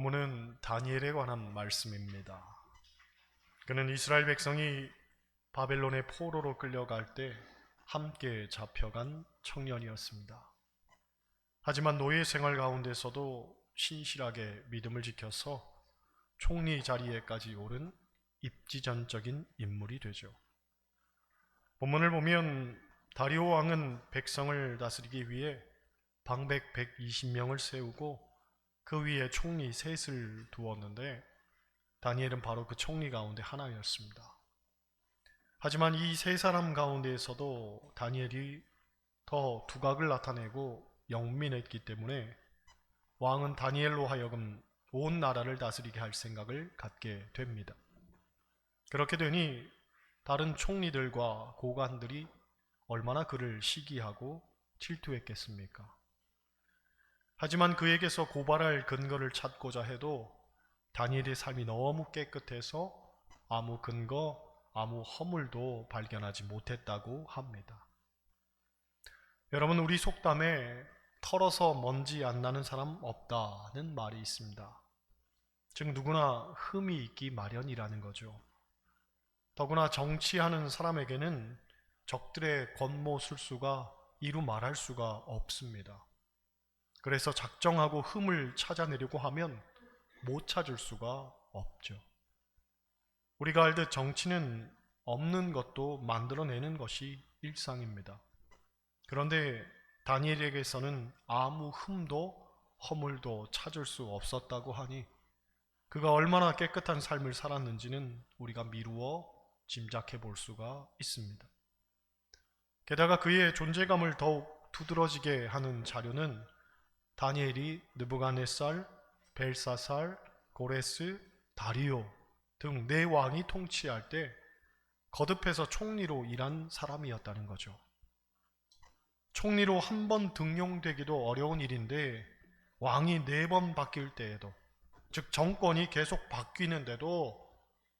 본문은 다니엘에 관한 말씀입니다. 그는 이스라엘 백성이 바벨론의 포로로 끌려갈 때 함께 잡혀간 청년이었습니다. 하지만 노예 생활 가운데서도 신실하게 믿음을 지켜서 총리 자리에까지 오른 입지전적인 인물이 되죠. 본문을 보면 다리오 왕은 백성을 다스리기 위해 방백 120명을 세우고 그 위에 총리 셋을 두었는데 다니엘은 바로 그 총리 가운데 하나였습니다. 하지만 이 세 사람 가운데에서도 다니엘이 더 두각을 나타내고 영민했기 때문에 왕은 다니엘로 하여금 온 나라를 다스리게 할 생각을 갖게 됩니다. 그렇게 되니 다른 총리들과 고관들이 얼마나 그를 시기하고 질투했겠습니까? 하지만 그에게서 고발할 근거를 찾고자 해도 다니엘의 삶이 너무 깨끗해서 아무 근거, 아무 허물도 발견하지 못했다고 합니다. 여러분, 우리 속담에 털어서 먼지 안 나는 사람 없다는 말이 있습니다. 즉 누구나 흠이 있기 마련이라는 거죠. 더구나 정치하는 사람에게는 적들의 권모술수가 이루 말할 수가 없습니다. 그래서 작정하고 흠을 찾아내려고 하면 못 찾을 수가 없죠. 우리가 알듯 정치는 없는 것도 만들어내는 것이 일상입니다. 그런데 다니엘에게서는 아무 흠도 허물도 찾을 수 없었다고 하니 그가 얼마나 깨끗한 삶을 살았는지는 우리가 미루어 짐작해 볼 수가 있습니다. 게다가 그의 존재감을 더욱 두드러지게 하는 자료는 다니엘이 느부갓네살, 벨사살, 고레스, 다리오 등 네 왕이 통치할 때 거듭해서 총리로 일한 사람이었다는 거죠. 총리로 한 번 등용되기도 어려운 일인데 왕이 4번 바뀔 때에도, 즉 정권이 계속 바뀌는데도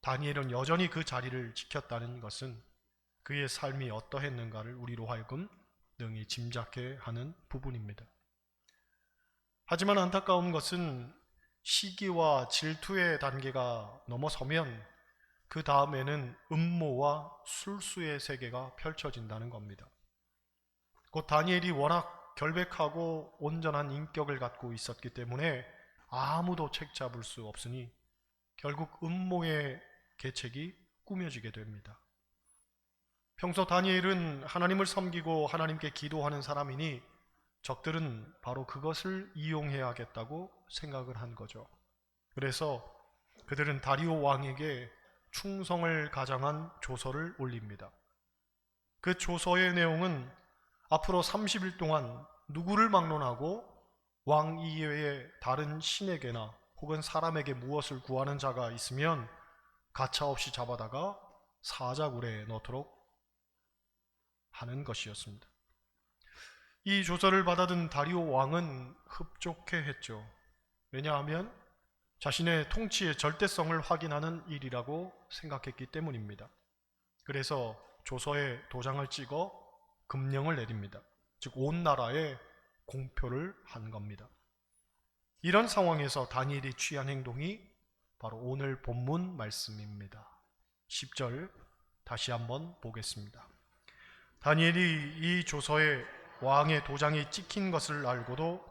다니엘은 여전히 그 자리를 지켰다는 것은 그의 삶이 어떠했는가를 우리로 하여금 능히 짐작해 하는 부분입니다. 하지만 안타까운 것은 시기와 질투의 단계가 넘어서면 그 다음에는 음모와 술수의 세계가 펼쳐진다는 겁니다. 곧 다니엘이 워낙 결백하고 온전한 인격을 갖고 있었기 때문에 아무도 책잡을 수 없으니 결국 음모의 계책이 꾸며지게 됩니다. 평소 다니엘은 하나님을 섬기고 하나님께 기도하는 사람이니 적들은 바로 그것을 이용해야겠다고 생각을 한 거죠. 그래서 그들은 다리오 왕에게 충성을 가장한 조서를 올립니다. 그 조서의 내용은 앞으로 30일 동안 누구를 막론하고 왕 이외의 다른 신에게나 혹은 사람에게 무엇을 구하는 자가 있으면 가차없이 잡아다가 사자굴에 넣도록 하는 것이었습니다. 이 조서를 받아든 다리오 왕은 흡족해 했죠. 왜냐하면 자신의 통치의 절대성을 확인하는 일이라고 생각했기 때문입니다. 그래서 조서에 도장을 찍어 금령을 내립니다. 즉 온 나라에 공표를 한 겁니다. 이런 상황에서 다니엘이 취한 행동이 바로 오늘 본문 말씀입니다. 10절 다시 한번 보겠습니다. 다니엘이 이 조서에 왕의 도장이 찍힌 것을 알고도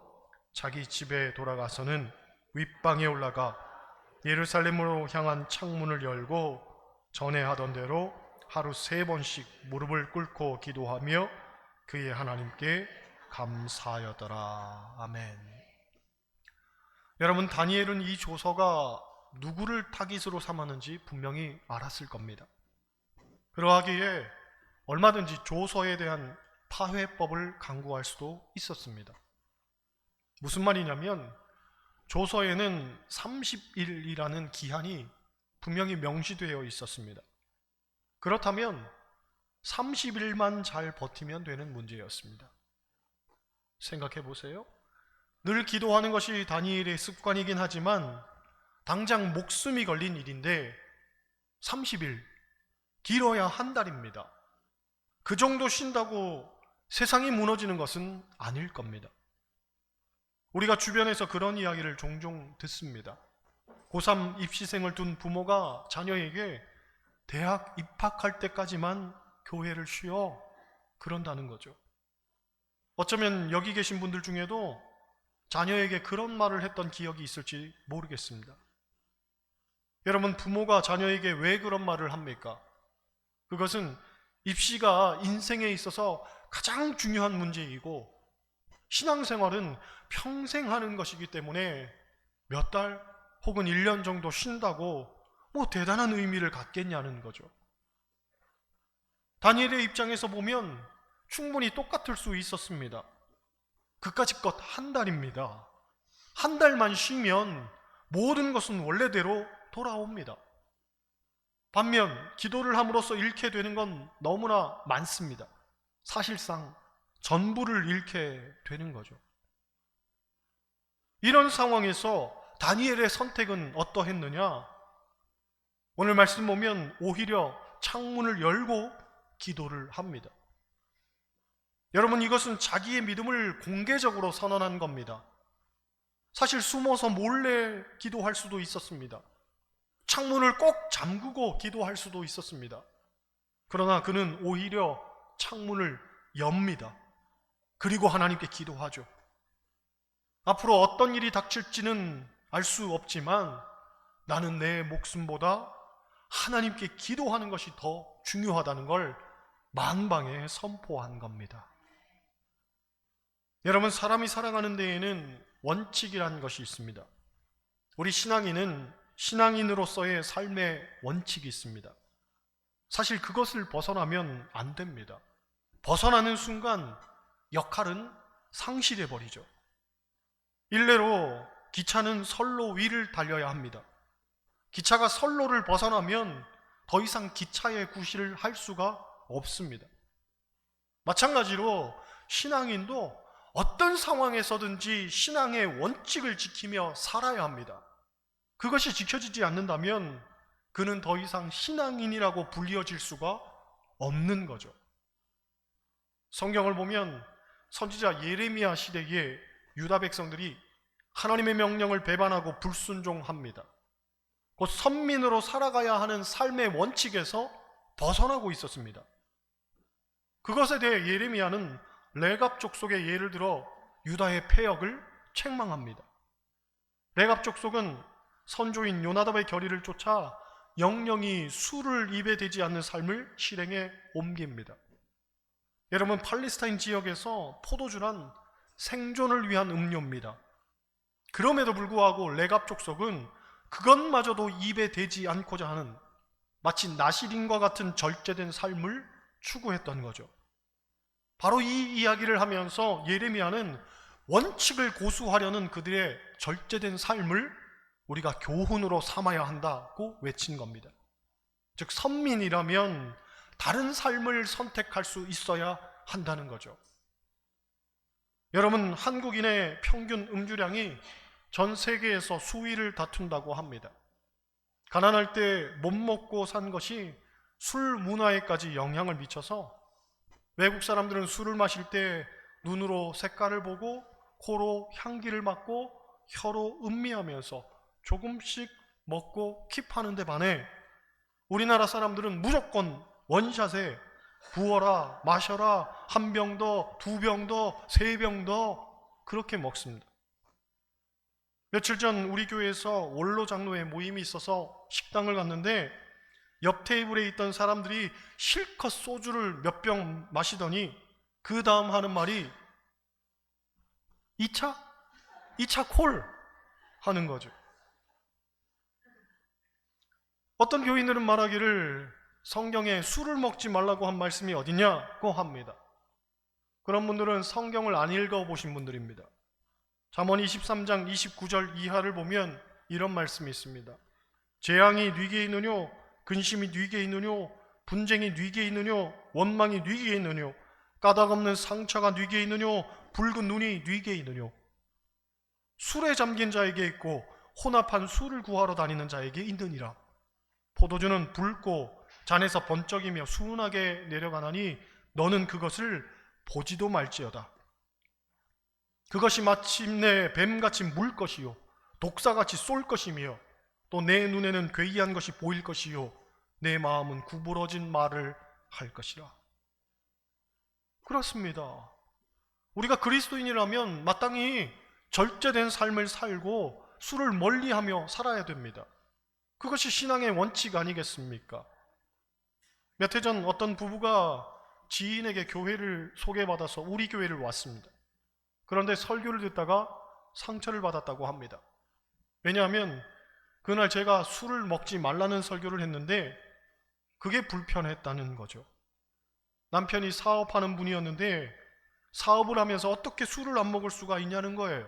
자기 집에 돌아가서는 윗방에 올라가 예루살렘으로 향한 창문을 열고 전에 하던 대로 하루 3번씩 무릎을 꿇고 기도하며 그의 하나님께 감사하였더라. 아멘. 여러분, 다니엘은 이 조서가 누구를 타깃으로 삼았는지 분명히 알았을 겁니다. 그러하기에 얼마든지 조서에 대한 파회법을 강구할 수도 있었습니다. 무슨 말이냐면 조서에는 30일이라는 기한이 분명히 명시되어 있었습니다. 그렇다면 30일만 잘 버티면 되는 문제였습니다. 생각해 보세요. 늘 기도하는 것이 다니엘의 습관이긴 하지만 당장 목숨이 걸린 일인데 30일, 길어야 한 달입니다. 그 정도 쉰다고 세상이 무너지는 것은 아닐 겁니다. 우리가 주변에서 그런 이야기를 종종 듣습니다. 고3 입시생을 둔 부모가 자녀에게 대학 입학할 때까지만 교회를 쉬어 그런다는 거죠. 어쩌면 여기 계신 분들 중에도 자녀에게 그런 말을 했던 기억이 있을지 모르겠습니다. 여러분, 부모가 자녀에게 왜 그런 말을 합니까? 그것은 입시가 인생에 있어서 가장 중요한 문제이고 신앙생활은 평생 하는 것이기 때문에 몇 달 혹은 1년 정도 쉰다고 뭐 대단한 의미를 갖겠냐는 거죠. 다니엘의 입장에서 보면 충분히 똑같을 수 있었습니다. 그까짓 것 한 달입니다. 한 달만 쉬면 모든 것은 원래대로 돌아옵니다. 반면 기도를 함으로써 잃게 되는 건 너무나 많습니다. 사실상 전부를 잃게 되는 거죠. 이런 상황에서 다니엘의 선택은 어떠했느냐? 오늘 말씀 보면 오히려 창문을 열고 기도를 합니다. 여러분, 이것은 자기의 믿음을 공개적으로 선언한 겁니다. 사실 숨어서 몰래 기도할 수도 있었습니다. 창문을 꼭 잠그고 기도할 수도 있었습니다. 그러나 그는 오히려 창문을 엽니다. 그리고 하나님께 기도하죠. 앞으로 어떤 일이 닥칠지는 알 수 없지만 나는 내 목숨보다 하나님께 기도하는 것이 더 중요하다는 걸 만방에 선포한 겁니다. 여러분, 사람이 살아가는 데에는 원칙이라는 것이 있습니다. 우리 신앙인은 신앙인으로서의 삶의 원칙이 있습니다. 사실 그것을 벗어나면 안 됩니다. 벗어나는 순간 역할은 상실해 버리죠. 일례로 기차는 선로 위를 달려야 합니다. 기차가 선로를 벗어나면 더 이상 기차의 구실을 할 수가 없습니다. 마찬가지로 신앙인도 어떤 상황에서든지 신앙의 원칙을 지키며 살아야 합니다. 그것이 지켜지지 않는다면 그는 더 이상 신앙인이라고 불리어질 수가 없는 거죠. 성경을 보면 선지자 예레미야 시대에 유다 백성들이 하나님의 명령을 배반하고 불순종합니다. 곧 선민으로 살아가야 하는 삶의 원칙에서 벗어나고 있었습니다. 그것에 대해 예레미야는 레갑 족속의 예를 들어 유다의 패역을 책망합니다. 레갑 족속은 선조인 요나답의 결의를 쫓아 영영이 술을 입에 대지 않는 삶을 실행에 옮깁니다. 여러분, 팔레스타인 지역에서 포도주란 생존을 위한 음료입니다. 그럼에도 불구하고 레갑 족속은 그것마저도 입에 대지 않고자 하는 마치 나실인과 같은 절제된 삶을 추구했던 거죠. 바로 이 이야기를 하면서 예레미야는 원칙을 고수하려는 그들의 절제된 삶을 우리가 교훈으로 삼아야 한다고 외친 겁니다. 즉, 선민이라면 다른 삶을 선택할 수 있어야 한다는 거죠. 여러분, 한국인의 평균 음주량이 전 세계에서 수위를 다툰다고 합니다. 가난할 때 못 먹고 산 것이 술 문화에까지 영향을 미쳐서 외국 사람들은 술을 마실 때 눈으로 색깔을 보고 코로 향기를 맡고 혀로 음미하면서 조금씩 먹고 킵하는 데 반해 우리나라 사람들은 무조건 원샷에 부어라, 마셔라, 한 병 더, 두 병 더, 세 병 더 그렇게 먹습니다. 며칠 전 우리 교회에서 원로 장로의 모임이 있어서 식당을 갔는데 옆 테이블에 있던 사람들이 실컷 소주를 몇 병 마시더니 그 다음 하는 말이 2차? 2차 콜 하는 거죠. 어떤 교인들은 말하기를 성경에 술을 먹지 말라고 한 말씀이 어디냐고 합니다. 그런 분들은 성경을 안 읽어보신 분들입니다. 잠언 23장 29절 이하를 보면 이런 말씀이 있습니다. 재앙이 네게 있느뇨, 근심이 네게 있느뇨, 분쟁이 네게 있느뇨, 원망이 네게 있느뇨, 까닭없는 상처가 네게 있느뇨, 붉은 눈이 네게 있느뇨. 술에 잠긴 자에게 있고 혼합한 술을 구하러 다니는 자에게 있느니라. 포도주는 붉고 잔에서 번쩍이며 순하게 내려가나니 너는 그것을 보지도 말지어다. 그것이 마침내 뱀같이 물 것이요 독사같이 쏠 것이며 또 내 눈에는 괴이한 것이 보일 것이요 내 마음은 구부러진 말을 할 것이라. 그렇습니다. 우리가 그리스도인이라면 마땅히 절제된 삶을 살고 술을 멀리하며 살아야 됩니다. 그것이 신앙의 원칙 아니겠습니까? 몇 해 전 어떤 부부가 지인에게 교회를 소개받아서 우리 교회를 왔습니다. 그런데 설교를 듣다가 상처를 받았다고 합니다. 왜냐하면 그날 제가 술을 먹지 말라는 설교를 했는데 그게 불편했다는 거죠. 남편이 사업하는 분이었는데 사업을 하면서 어떻게 술을 안 먹을 수가 있냐는 거예요.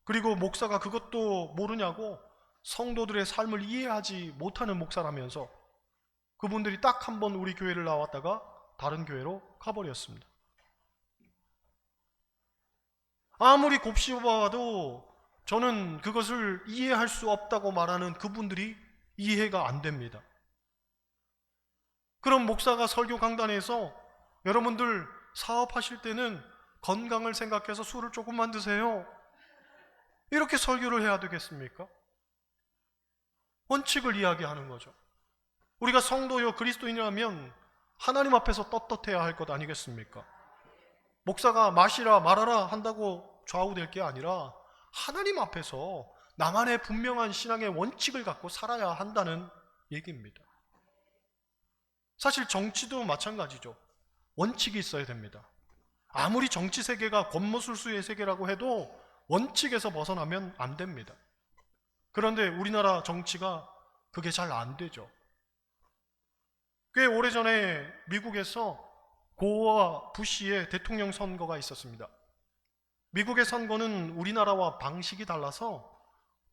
그리고 목사가 그것도 모르냐고 성도들의 삶을 이해하지 못하는 목사라면서 그분들이 딱 한 번 우리 교회를 나왔다가 다른 교회로 가버렸습니다. 아무리 곱씹어봐도 저는 그것을 이해할 수 없다고 말하는 그분들이 이해가 안 됩니다. 그럼 목사가 설교 강단에서 여러분들 사업하실 때는 건강을 생각해서 술을 조금만 드세요, 이렇게 설교를 해야 되겠습니까? 원칙을 이야기하는 거죠. 우리가 성도요 그리스도인이라면 하나님 앞에서 떳떳해야 할 것 아니겠습니까? 목사가 마시라 말아라 한다고 좌우될 게 아니라 하나님 앞에서 나만의 분명한 신앙의 원칙을 갖고 살아야 한다는 얘기입니다. 사실 정치도 마찬가지죠. 원칙이 있어야 됩니다. 아무리 정치 세계가 권모술수의 세계라고 해도 원칙에서 벗어나면 안 됩니다. 그런데 우리나라 정치가 그게 잘 안 되죠. 꽤 오래전에 미국에서 고어와 부시의 대통령 선거가 있었습니다. 미국의 선거는 우리나라와 방식이 달라서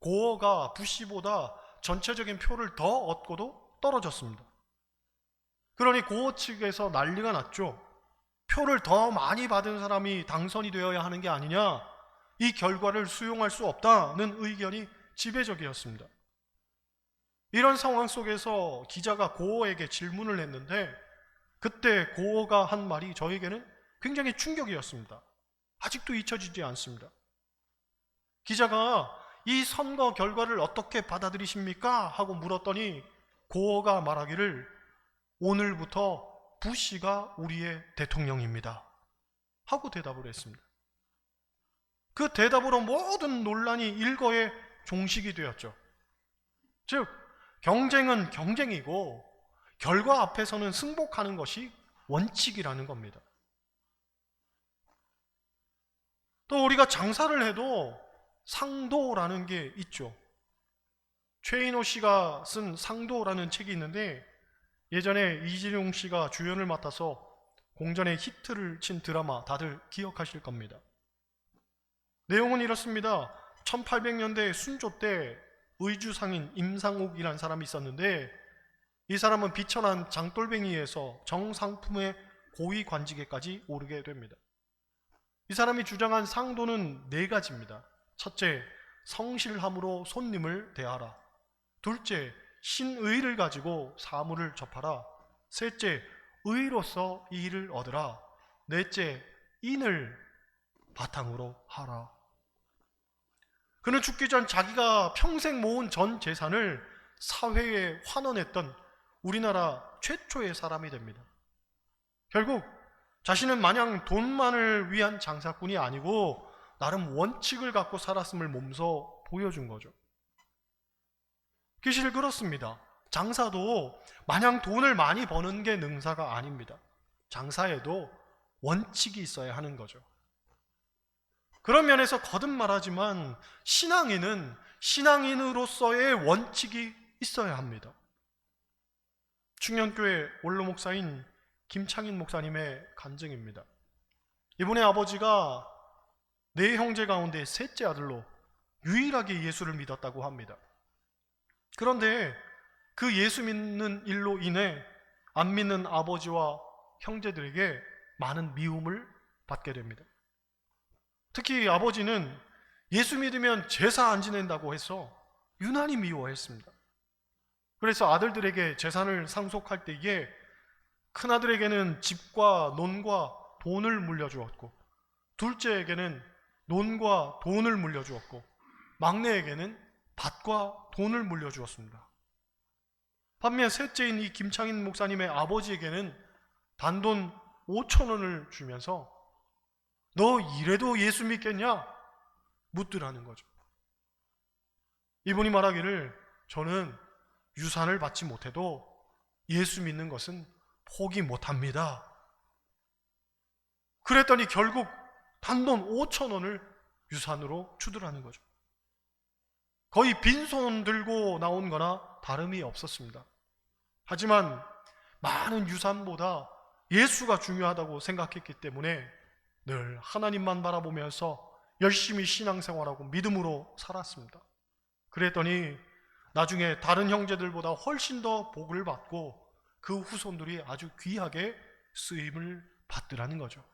고어가 부시보다 전체적인 표를 더 얻고도 떨어졌습니다. 그러니 고어 측에서 난리가 났죠. 표를 더 많이 받은 사람이 당선이 되어야 하는 게 아니냐, 이 결과를 수용할 수 없다는 의견이 지배적이었습니다. 이런 상황 속에서 기자가 고어에게 질문을 했는데 그때 고어가 한 말이 저에게는 굉장히 충격이었습니다. 아직도 잊혀지지 않습니다. 기자가 이 선거 결과를 어떻게 받아들이십니까? 하고 물었더니 고어가 말하기를 오늘부터 부시가 우리의 대통령입니다 하고 대답을 했습니다. 그 대답으로 모든 논란이 일거에 종식이 되었죠. 즉 경쟁은 경쟁이고 결과 앞에서는 승복하는 것이 원칙이라는 겁니다. 또 우리가 장사를 해도 상도라는 게 있죠. 최인호 씨가 쓴 상도라는 책이 있는데 예전에 이진용 씨가 주연을 맡아서 공전의 히트를 친 드라마 다들 기억하실 겁니다. 내용은 이렇습니다. 1800년대 순조 때 의주상인 임상옥이라는 사람이 있었는데 이 사람은 비천한 장돌뱅이에서 정상품의 고위 관직에까지 오르게 됩니다. 이 사람이 주장한 상도는 4가지입니다. 첫째, 성실함으로 손님을 대하라. 둘째, 신의를 가지고 사물을 접하라. 셋째, 의로서 이익을 얻으라. 넷째, 인을 바탕으로 하라. 그는 죽기 전 자기가 평생 모은 전 재산을 사회에 환원했던 우리나라 최초의 사람이 됩니다. 결국 자신은 마냥 돈만을 위한 장사꾼이 아니고 나름 원칙을 갖고 살았음을 몸소 보여준 거죠. 사실 그렇습니다. 장사도 마냥 돈을 많이 버는 게 능사가 아닙니다. 장사에도 원칙이 있어야 하는 거죠. 그런 면에서 거듭 말하지만 신앙인은 신앙인으로서의 원칙이 있어야 합니다. 충녕교회 원로 목사인 김창인 목사님의 간증입니다. 이분의 아버지가 4형제 가운데 셋째 아들로 유일하게 예수를 믿었다고 합니다. 그런데 그 예수 믿는 일로 인해 안 믿는 아버지와 형제들에게 많은 미움을 받게 됩니다. 특히 아버지는 예수 믿으면 제사 안 지낸다고 해서 유난히 미워했습니다. 그래서 아들들에게 재산을 상속할 때에 큰아들에게는 집과 논과 돈을 물려주었고 둘째에게는 논과 돈을 물려주었고 막내에게는 밭과 돈을 물려주었습니다. 반면 셋째인 이 김창인 목사님의 아버지에게는 단돈 5,000원을 주면서 너 이래도 예수 믿겠냐? 묻더라는 거죠. 이분이 말하기를 저는 유산을 받지 못해도 예수 믿는 것은 포기 못합니다. 그랬더니 결국 단돈 5,000원을 유산으로 주더라는 거죠. 거의 빈손 들고 나온 거나 다름이 없었습니다. 하지만 많은 유산보다 예수가 중요하다고 생각했기 때문에 늘 하나님만 바라보면서 열심히 신앙생활하고 믿음으로 살았습니다. 그랬더니 나중에 다른 형제들보다 훨씬 더 복을 받고 그 후손들이 아주 귀하게 쓰임을 받더라는 거죠.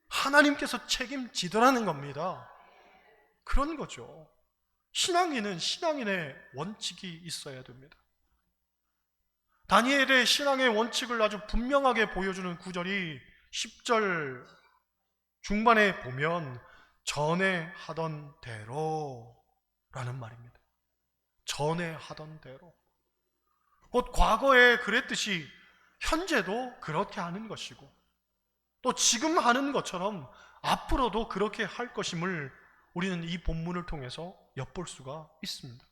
하나님께서 책임지더라는 겁니다. 그런 거죠. 신앙인은 신앙인의 원칙이 있어야 됩니다. 다니엘의 신앙의 원칙을 아주 분명하게 보여주는 구절이 10절 중반에 보면 전에 하던 대로 라는 말입니다. 전에 하던 대로. 곧 과거에 그랬듯이 현재도 그렇게 하는 것이고 또 지금 하는 것처럼 앞으로도 그렇게 할 것임을 우리는 이 본문을 통해서 엿볼 수가 있습니다.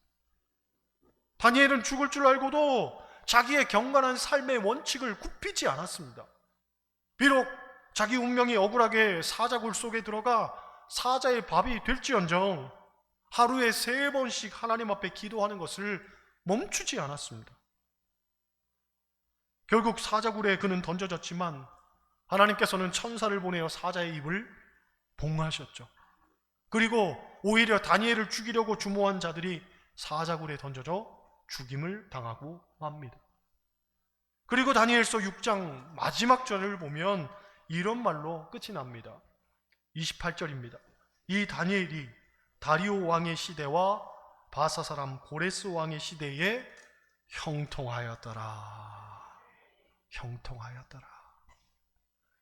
다니엘은 죽을 줄 알고도 자기의 경건한 삶의 원칙을 굽히지 않았습니다. 비록 자기 운명이 억울하게 사자굴 속에 들어가 사자의 밥이 될지언정 하루에 3번씩 하나님 앞에 기도하는 것을 멈추지 않았습니다. 결국 사자굴에 그는 던져졌지만 하나님께서는 천사를 보내어 사자의 입을 봉하셨죠. 그리고 오히려 다니엘을 죽이려고 주모한 자들이 사자굴에 던져져 죽임을 당하고 맙니다. 그리고 다니엘서 6장 마지막 절을 보면 이런 말로 끝이 납니다. 28절입니다. 이 다니엘이 다리오 왕의 시대와 바사 사람 고레스 왕의 시대에 형통하였더라. 형통하였더라.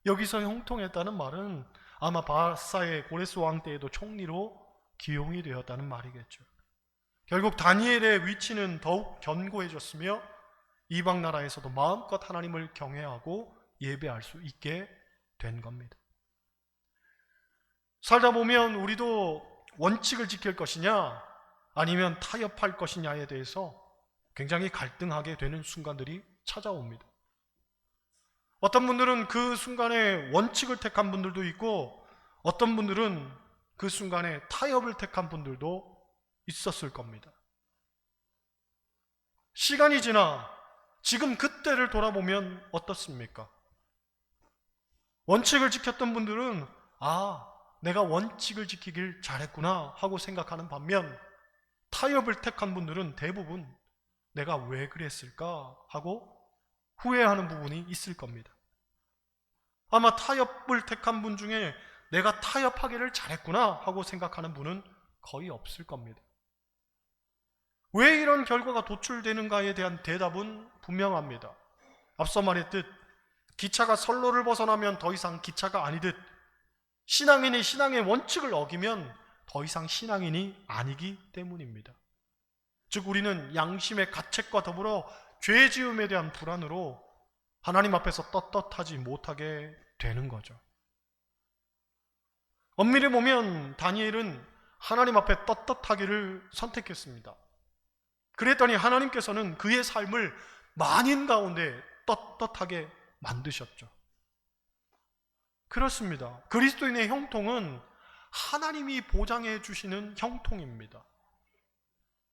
여기서 형통했다는 말은 아마 바사의 고레스 왕 때에도 총리로 기용이 되었다는 말이겠죠. 결국 다니엘의 위치는 더욱 견고해졌으며 이방 나라에서도 마음껏 하나님을 경외하고 예배할 수 있게 된 겁니다. 살다 보면 우리도 원칙을 지킬 것이냐 아니면 타협할 것이냐에 대해서 굉장히 갈등하게 되는 순간들이 찾아옵니다. 어떤 분들은 그 순간에 원칙을 택한 분들도 있고 어떤 분들은 그 순간에 타협을 택한 분들도 있었을 겁니다. 시간이 지나 지금 그때를 돌아보면 어떻습니까? 원칙을 지켰던 분들은 내가 원칙을 지키길 잘했구나 하고 생각하는 반면 타협을 택한 분들은 대부분 내가 왜 그랬을까 하고 후회하는 부분이 있을 겁니다. 아마 타협을 택한 분 중에 내가 타협하기를 잘했구나 하고 생각하는 분은 거의 없을 겁니다. 왜 이런 결과가 도출되는가에 대한 대답은 분명합니다. 앞서 말했듯 기차가 선로를 벗어나면 더 이상 기차가 아니듯 신앙인이 신앙의 원칙을 어기면 더 이상 신앙인이 아니기 때문입니다. 즉 우리는 양심의 가책과 더불어 죄 지음에 대한 불안으로 하나님 앞에서 떳떳하지 못하게 되는 거죠. 엄밀히 보면 다니엘은 하나님 앞에 떳떳하기를 선택했습니다. 그랬더니 하나님께서는 그의 삶을 만인 가운데 떳떳하게 만드셨죠. 그렇습니다. 그리스도인의 형통은 하나님이 보장해 주시는 형통입니다.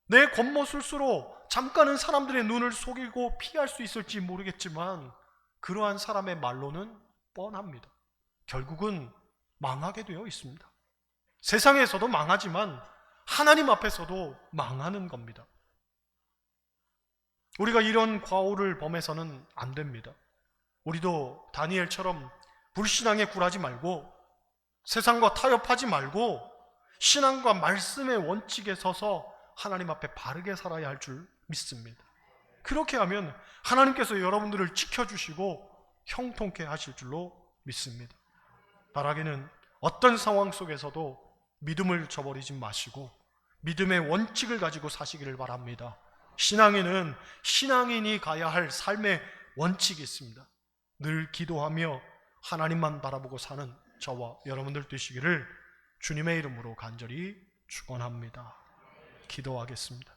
내 겉모술수로 잠깐은 사람들의 눈을 속이고 피할 수 있을지 모르겠지만 그러한 사람의 말로는 뻔합니다. 결국은 망하게 되어 있습니다. 세상에서도 망하지만 하나님 앞에서도 망하는 겁니다. 우리가 이런 과오를 범해서는 안 됩니다. 우리도 다니엘처럼 불신앙에 굴하지 말고 세상과 타협하지 말고 신앙과 말씀의 원칙에 서서 하나님 앞에 바르게 살아야 할 줄 믿습니다. 그렇게 하면 하나님께서 여러분들을 지켜주시고 형통케 하실 줄로 믿습니다. 바라기는 어떤 상황 속에서도 믿음을 저버리지 마시고 믿음의 원칙을 가지고 사시기를 바랍니다. 신앙인은 신앙인이 가야 할 삶의 원칙이 있습니다. 늘 기도하며 하나님만 바라보고 사는 저와 여러분들 되시기를 주님의 이름으로 간절히 축원합니다. 기도하겠습니다.